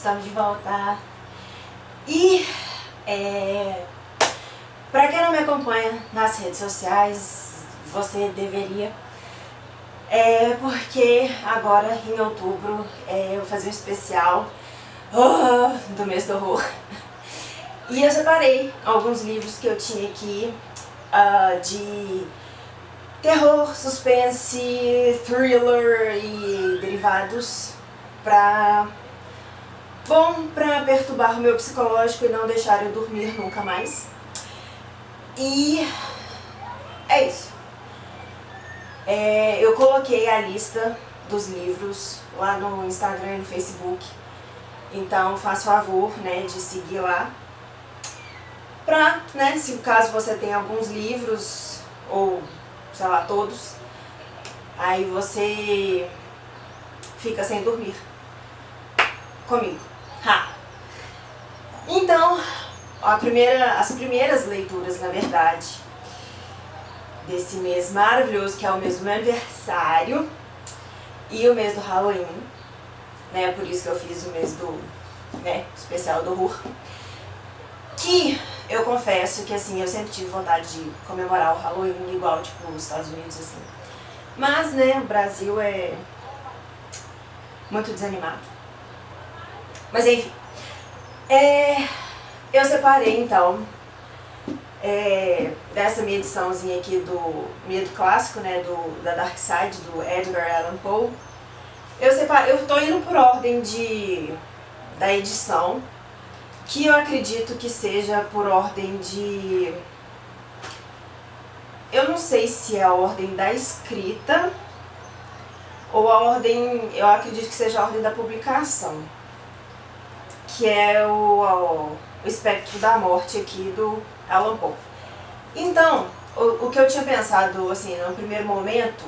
estamos de volta. E pra quem não me acompanha nas redes sociais, você deveria. Porque agora em outubro eu vou fazer um especial do mês do horror. E eu separei alguns livros que eu tinha aqui de terror, suspense, thriller e derivados pra perturbar o meu psicológico e não deixar eu dormir nunca mais. E é isso. Eu coloquei a lista dos livros lá no Instagram e no Facebook. Então faça favor, de seguir lá. Pra, se caso você tem alguns livros, ou sei lá, todos, aí você fica sem dormir comigo. Então, as primeiras leituras, na verdade, desse mês maravilhoso, que é o mês do meu aniversário e o mês do Halloween, por isso que eu fiz o mês do especial do horror, que eu confesso que assim, eu sempre tive vontade de comemorar o Halloween igual, tipo, os Estados Unidos, assim. Mas, o Brasil é muito desanimado. Mas enfim, eu separei então dessa minha ediçãozinha aqui do Medo Clássico, da Dark Side, do Edgar Allan Poe. Eu tô indo por ordem da edição, que eu acredito que seja por ordem de... Eu não sei se é a ordem da escrita ou a ordem... Eu acredito que seja a ordem da publicação, que é o Espectro da Morte aqui do Allan Poe. Então, o que eu tinha pensado, assim, no primeiro momento,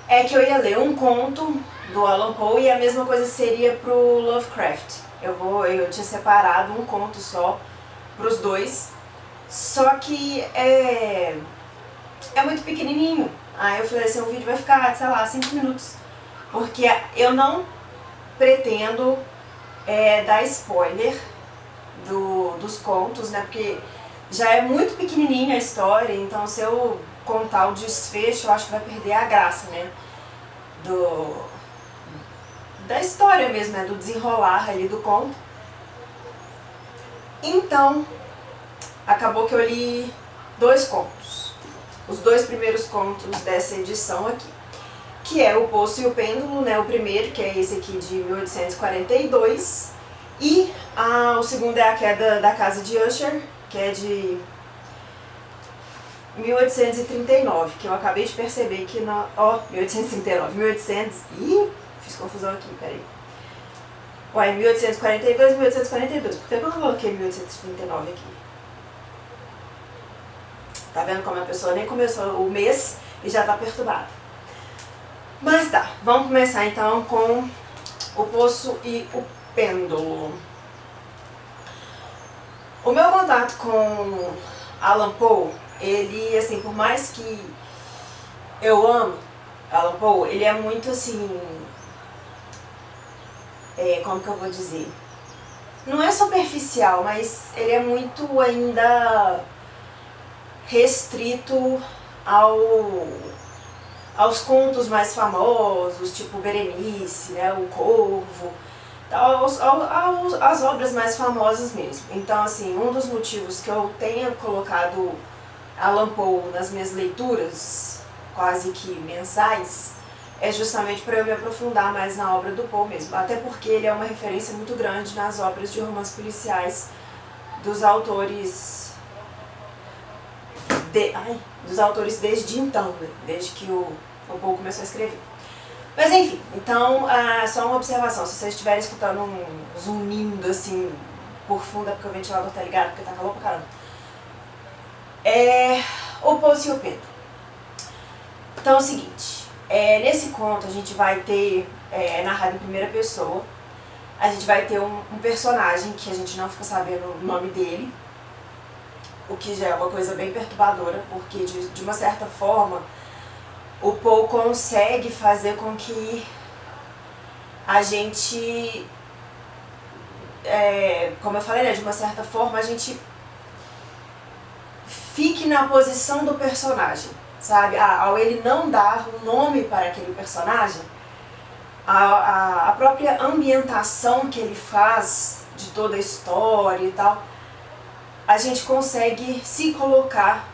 é que eu ia ler um conto do Allan Poe e a mesma coisa seria pro Lovecraft. Eu tinha separado um conto só pros dois, só que é muito pequenininho. Aí eu falei assim, o vídeo vai ficar, sei lá, 5 minutos, porque eu não pretendo dar spoiler dos contos, porque já é muito pequenininha a história, então se eu contar o desfecho, eu acho que vai perder a graça, da história mesmo, do desenrolar ali do conto. Então, acabou que eu li 2 contos, os 2 primeiros contos dessa edição aqui, que é O Poço e o Pêndulo, o primeiro, que é esse aqui de 1842, e o segundo é A Queda da Casa de Usher, que é de 1839, que eu acabei de perceber que 1839, fiz confusão aqui, peraí. 1842, 1842, por que eu coloquei 1839 aqui? Tá vendo como a pessoa nem começou o mês e já tá perturbada. Mas tá, vamos começar então com O Poço e o Pêndulo. O meu contato com Allan Poe, ele, assim, por mais que eu amo Allan Poe, ele é muito, assim, como que eu vou dizer? Não é superficial, mas ele é muito ainda restrito aos contos mais famosos, tipo Berenice, o Corvo, as obras mais famosas mesmo. Então, assim, um dos motivos que eu tenho colocado Allan Poe nas minhas leituras, quase que mensais, é justamente para eu me aprofundar mais na obra do Poe mesmo. Até porque ele é uma referência muito grande nas obras de romances policiais dos autores desde então, desde que o Poe começou a escrever. Mas enfim, então, só uma observação, se vocês estiverem escutando um zunindo assim por fundo, é porque o ventilador tá ligado, porque tá calor pra caramba. O Poço e o Pêndulo. Então é o seguinte, nesse conto a gente vai ter, narrado em primeira pessoa, a gente vai ter um personagem que a gente não fica sabendo o nome dele, o que já é uma coisa bem perturbadora, porque de uma certa forma o Poe consegue fazer com que a gente como eu falei, né, de uma certa forma a gente fique na posição do personagem, sabe? Ao ele não dar um nome para aquele personagem, a própria ambientação que ele faz de toda a história e tal, a gente consegue se colocar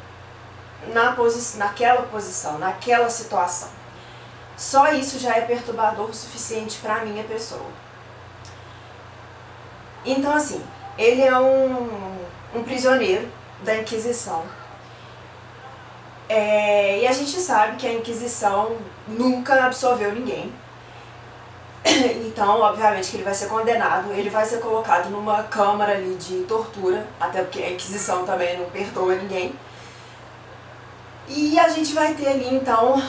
naquela posição, naquela situação. Só isso já é perturbador o suficiente para a minha pessoa. Então, assim, ele é um prisioneiro da Inquisição. E a gente sabe que a Inquisição nunca absolveu ninguém. Então, obviamente que ele vai ser condenado, ele vai ser colocado numa câmara ali de tortura, até porque a Inquisição também não perdoa ninguém. E a gente vai ter ali, então,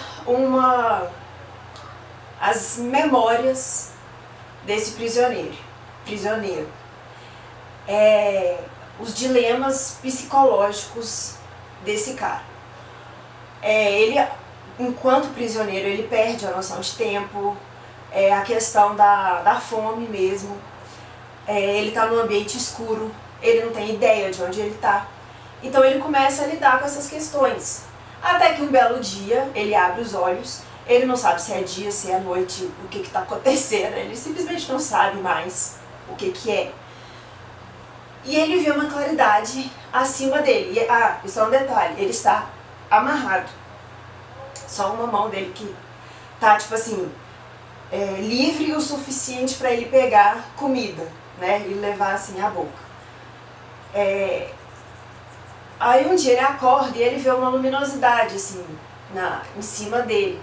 as memórias desse prisioneiro. Os dilemas psicológicos desse cara. Ele, enquanto prisioneiro, ele perde a noção de tempo, a questão da fome mesmo. Ele está num ambiente escuro, ele não tem ideia de onde ele está. Então ele começa a lidar com essas questões. Até que um belo dia, ele abre os olhos, ele não sabe se é dia, se é noite, o que está acontecendo, ele simplesmente não sabe mais o que é. E ele vê uma claridade acima dele. Isso é um detalhe, ele está amarrado. Só uma mão dele que tá, tipo assim, livre o suficiente para ele pegar comida, né, e levar assim à boca. Aí um dia ele acorda e ele vê uma luminosidade assim, em cima dele.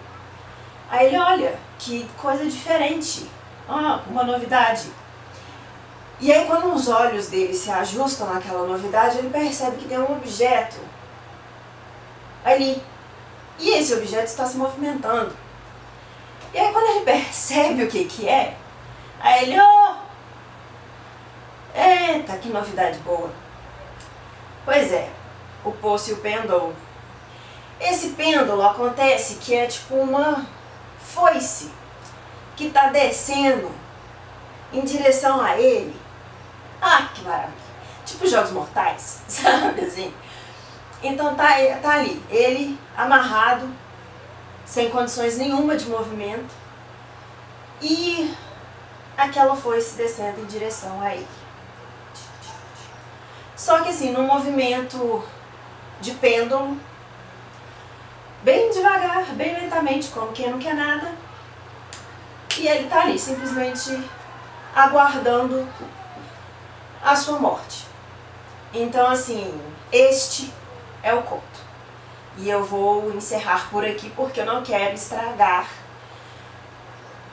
Aí ele olha, que coisa diferente, uma novidade. E aí quando os olhos dele se ajustam àquela novidade, ele percebe que tem um objeto ali. E esse objeto está se movimentando. E aí quando ele percebe o que é, aí ele, eita, que novidade boa. Pois é, o poço e o pêndulo. Esse pêndulo acontece que é tipo uma foice que está descendo em direção a ele. Que maravilha! Tipo Jogos Mortais, sabe assim? Então tá ali, ele amarrado, sem condições nenhuma de movimento, e aquela foice descendo em direção a ele. Só que assim, num movimento de pêndulo, bem devagar, bem lentamente, como quem não quer nada, e ele tá ali, simplesmente aguardando a sua morte. Então assim, este é o conto. E eu vou encerrar por aqui porque eu não quero estragar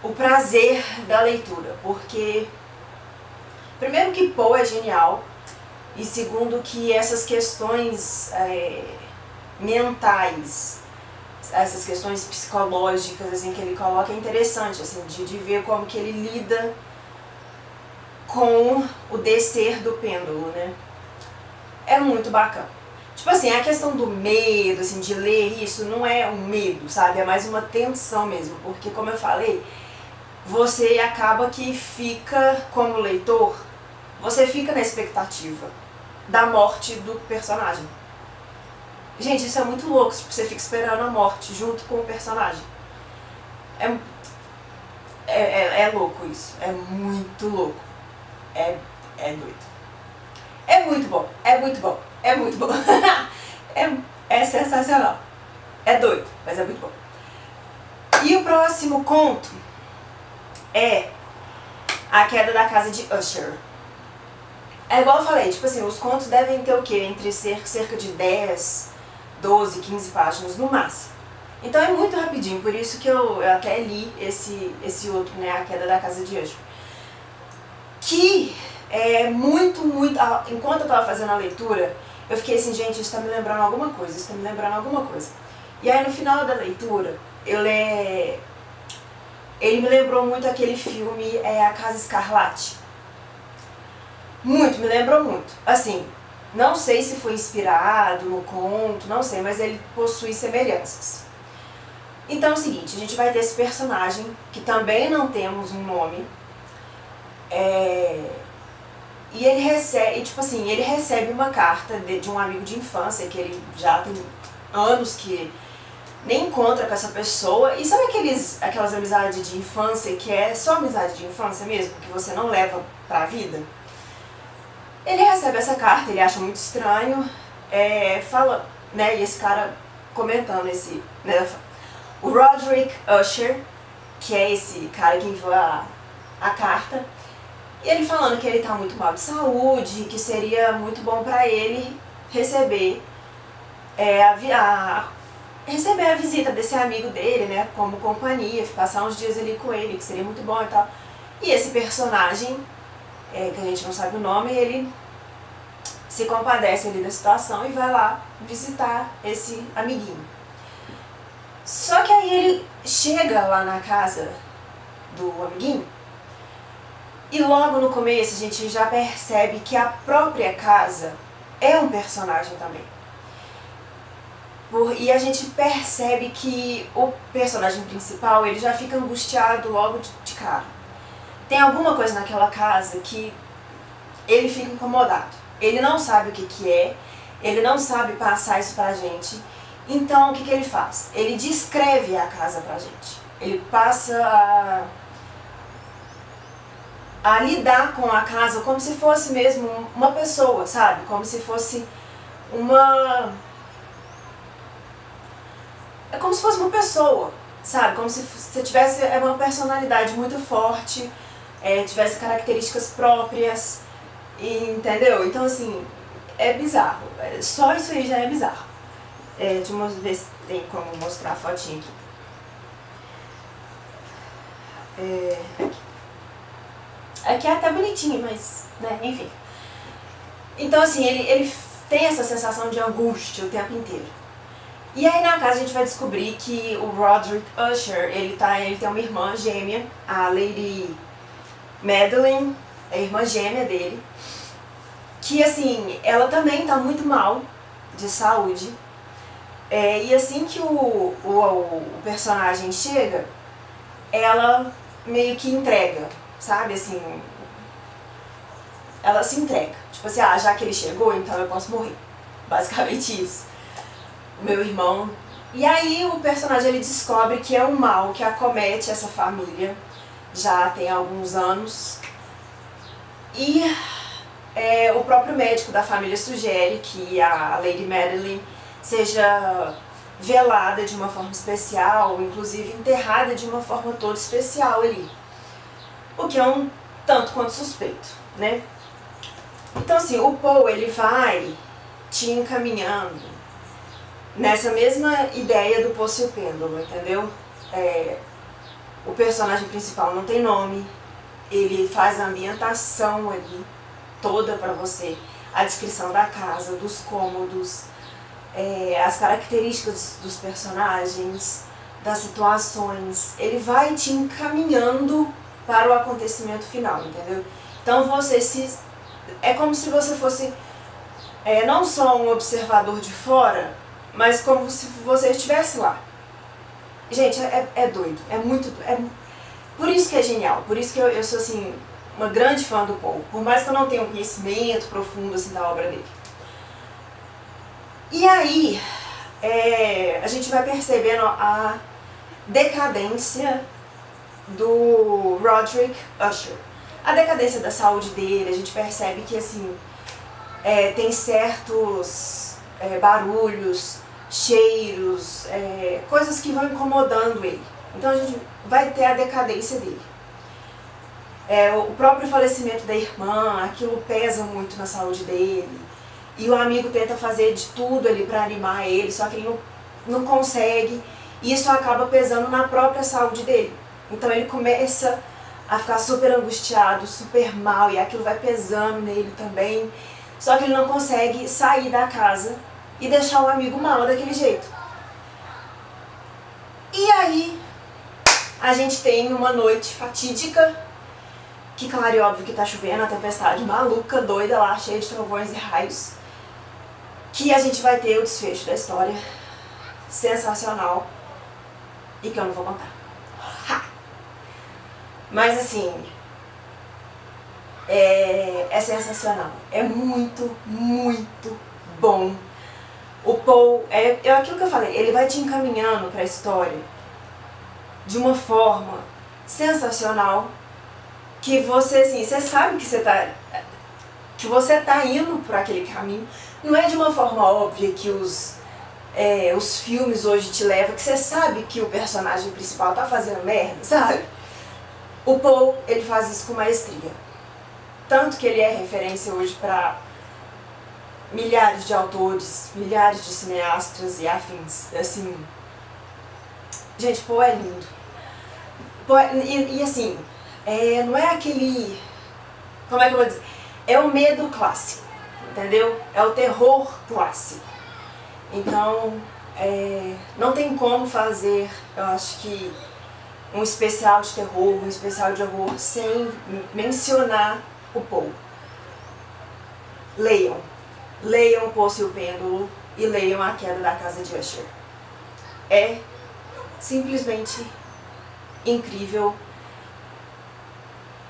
o prazer da leitura. Porque, primeiro que Poe é genial, e segundo que essas questões mentais, essas questões psicológicas assim, que ele coloca é interessante, assim, de ver como que ele lida com o descer do pêndulo, né? É muito bacana. Tipo assim, a questão do medo, assim, de ler isso, não é um medo, sabe? É mais uma tensão mesmo, porque como eu falei, você acaba que fica, como leitor, você fica na expectativa da morte do personagem. Gente, isso é muito louco, tipo, você fica esperando a morte junto com o personagem. É louco isso, é muito louco. É doido. É muito bom, é muito bom, é muito bom. é sensacional. É doido, mas é muito bom. E o próximo conto é A Queda da Casa de Usher. É igual eu falei, tipo assim, os contos devem ter o quê? Entre cerca de 10, 12, 15 páginas no máximo. Então é muito rapidinho, por isso que eu até li esse outro, né, A Queda da Casa de Usher. Que é muito, enquanto eu tava fazendo a leitura, eu fiquei assim, gente, isso tá me lembrando alguma coisa, isso tá me lembrando alguma coisa. E aí no final da leitura, ele me lembrou muito aquele filme, A Casa Escarlate. Muito, me lembrou muito. Assim, não sei se foi inspirado no conto, não sei, mas ele possui semelhanças. Então é o seguinte, a gente vai ter esse personagem, que também não temos um nome, E ele recebe, tipo assim, ele recebe uma carta de um amigo de infância, que ele já tem anos que nem encontra com essa pessoa. E sabe aquelas amizades de infância que é só amizade de infância mesmo, que você não leva pra vida? Ele recebe essa carta, ele acha muito estranho, fala, né, e esse cara comentando né, o Roderick Usher, que é esse cara que enviou a carta, e ele falando que ele tá muito mal de saúde, que seria muito bom pra ele receber receber a visita desse amigo dele, né, como companhia, passar uns dias ali com ele, que seria muito bom e tal. E esse personagem, que a gente não sabe o nome, ele se compadece ali da situação e vai lá visitar esse amiguinho. Só que aí ele chega lá na casa do amiguinho e logo no começo a gente já percebe que a própria casa é um personagem também. E a gente percebe que o personagem principal ele já fica angustiado logo de cara. Tem alguma coisa naquela casa que ele fica incomodado. Ele não sabe o que é, ele não sabe passar isso pra gente. Então o que ele faz? Ele descreve a casa pra gente. Ele passa a lidar com a casa como se fosse mesmo uma pessoa, sabe? Como se fosse é como se fosse uma pessoa, sabe? Como se você tivesse uma personalidade muito forte, tivesse características próprias, entendeu? Então assim, é bizarro. Só isso aí já é bizarro. Deixa eu ver se tem como mostrar a fotinha aqui. Aqui é até bonitinho, mas, né, enfim. Então assim, ele tem essa sensação de angústia o tempo inteiro. E aí na casa a gente vai descobrir que o Roderick Usher, ele tem uma irmã gêmea, a Lady Madeline, é a irmã gêmea dele, que assim, ela também tá muito mal de saúde. E assim que o personagem chega, ela meio que entrega, sabe, assim, ela se entrega. Tipo assim, já que ele chegou, então eu posso morrer. Basicamente isso. O meu irmão. E aí o personagem ele descobre que é um mal que acomete essa família já tem alguns anos. E o próprio médico da família sugere que a Lady Madeline seja velada de uma forma especial, inclusive enterrada de uma forma toda especial ali. O que é um tanto quanto suspeito, né? Então assim, o Poe ele vai te encaminhando nessa mesma ideia do Poço e o Pêndulo, entendeu? O personagem principal não tem nome, ele faz a ambientação ali toda pra você, a descrição da casa, dos cômodos, as características dos personagens, das situações, ele vai te encaminhando para o acontecimento final, entendeu? Então é como se você fosse não só um observador de fora, mas como se você estivesse lá. Gente, é doido, é muito doido. Por isso que é genial, por isso que eu sou assim, uma grande fã do Poe, por mais que eu não tenha um conhecimento profundo assim, da obra dele. E aí, a gente vai percebendo a decadência do Roderick Usher. A decadência da saúde dele, a gente percebe que assim, tem certos barulhos, cheiros, coisas que vão incomodando ele. Então a gente vai ter a decadência dele. O próprio falecimento da irmã, aquilo pesa muito na saúde dele. E o amigo tenta fazer de tudo ali para animar ele, só que ele não consegue. E isso acaba pesando na própria saúde dele. Então ele começa a ficar super angustiado, super mal, e aquilo vai pesando nele também. Só que ele não consegue sair da casa e deixar o amigo mal daquele jeito. E aí, a gente tem uma noite fatídica, que claro e óbvio que tá chovendo, a tempestade maluca, doida lá, cheia de trovões e raios, que a gente vai ter o desfecho da história, sensacional, e que eu não vou contar. Ha! Mas assim, é sensacional. É muito, muito bom. O Poe, é aquilo que eu falei, ele vai te encaminhando para a história de uma forma sensacional que você, assim, você sabe que você tá indo por aquele caminho. Não é de uma forma óbvia que os filmes hoje te levam, que você sabe que o personagem principal tá fazendo merda, sabe? O Poe, ele faz isso com maestria. Tanto que ele é referência hoje para milhares de autores, milhares de cineastas e afins. Assim, gente, Poe é lindo. E assim, não é aquele... Como é que eu vou dizer? É o medo clássico, entendeu? É o terror clássico. Então, não tem como fazer, eu acho que, um especial de terror, um especial de horror, sem mencionar o Poe. Leiam O Poço e o Pêndulo e leiam A Queda da Casa de Usher. É simplesmente incrível.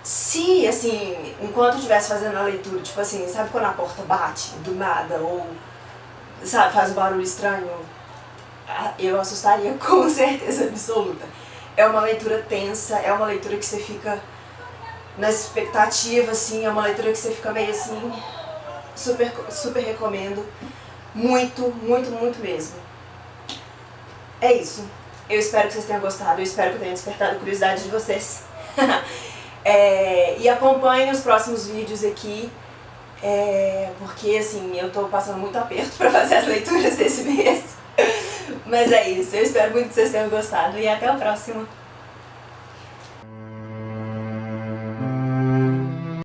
Se, assim, enquanto eu estivesse fazendo a leitura, tipo assim, sabe quando a porta bate do nada, ou, sabe, faz um barulho estranho, eu assustaria com certeza absoluta. É uma leitura tensa, é uma leitura que você fica na expectativa, assim, é uma leitura que você fica meio assim, super, super recomendo, muito, muito, muito mesmo. É isso. Eu espero que vocês tenham gostado, eu espero que eu tenha despertado a curiosidade de vocês. E acompanhem os próximos vídeos aqui, porque assim, eu tô passando muito aperto pra fazer as leituras desse mês. Mas é isso, eu espero muito que vocês tenham gostado e até o próximo.